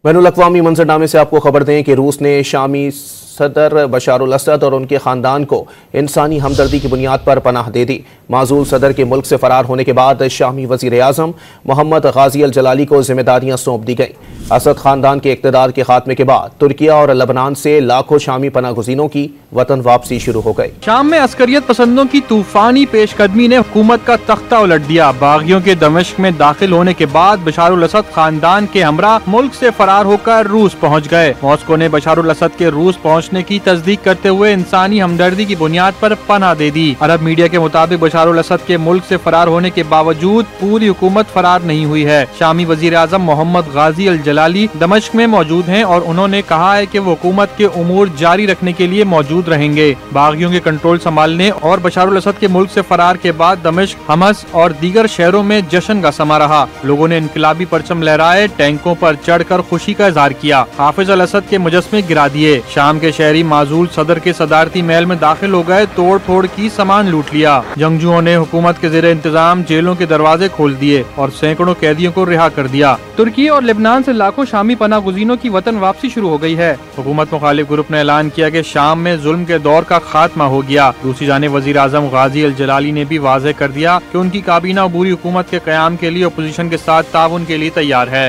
बैनुल अक़वामी मंजरनामे से आपको खबर दें कि रूस ने शामी सदर बशार अल असद और उनके ख़ानदान को इंसानी हमदर्दी की बुनियाद पर पनाह दे दी। माजूल सदर के मुल्क से फरार होने के बाद शामी वज़ीर आज़म मोहम्मद गाजी अल जलाली को जिम्मेदारियां सौंप दी गई। असद ख़ानदान के इक़्तिदार के खात्मे के बाद तुर्किया और लबनान से लाखों शामी पनाह गुज़ीनों की वतन वापसी शुरू हो गई। शाम में अस्करियत पसंदों की तूफानी पेशकदमी ने हुकूमत का तख्ता उलट दिया। बागियों के दमिश्क में दाखिल होने के बाद बशार अल असद खानदान के हमरा मुल्क से फरार होकर रूस पहुँच गए। मॉस्को ने बशार अल असद के रूस पहुँचने की तस्दीक करते हुए इंसानी हमदर्दी की बुनियाद पर पनाह दे दी। अरब मीडिया के मुताबिक बशार अल असद के मुल्क से फरार होने के बावजूद पूरी हुकूमत फरार नहीं हुई है। शामी वजीर आज़म मोहम्मद गाजी अल जलाली दमिश्क में मौजूद हैं और उन्होंने कहा है कि वो हुकूमत के उमूर जारी रखने के लिए मौजूद रहेंगे। बागियों के कंट्रोल संभालने और बशार अल असद के मुल्क से फरार के बाद दमिश्क, हमस और दीगर शहरों में जश्न का समा रहा। लोगों ने इनकलाबी परचम लहराए, टैंकों पर चढ़कर खुशी का इजहार किया, हाफिज अल असद के मुजस्मे गिरा दिए। शाम के शहरी माजूल सदर के सदारती महल में दाखिल हो गए, तोड़ फोड़ की सामान लूट लिया। जंगजुओं ने हुकूमत के ज़ेरे इंतजाम जेलों के दरवाजे खोल दिए और सैकड़ों कैदियों को रिहा कर दिया। तुर्की और लेबनान से लाखों शामी पनाह गुज़ीनों की वतन वापसी शुरू हो गई है। हुकूमत मुखालिफ ग्रुप ने ऐलान किया कि शाम में जुल्म के दौर का खात्मा हो गया। दूसरी जानिब वज़ीर आज़म गाजी अल जलाली ने भी वाज़ेह कर दिया कि उनकी काबीना अबूरी हुकूमत के क़याम के लिए अपोजिशन के साथ ताउन के लिए तैयार है।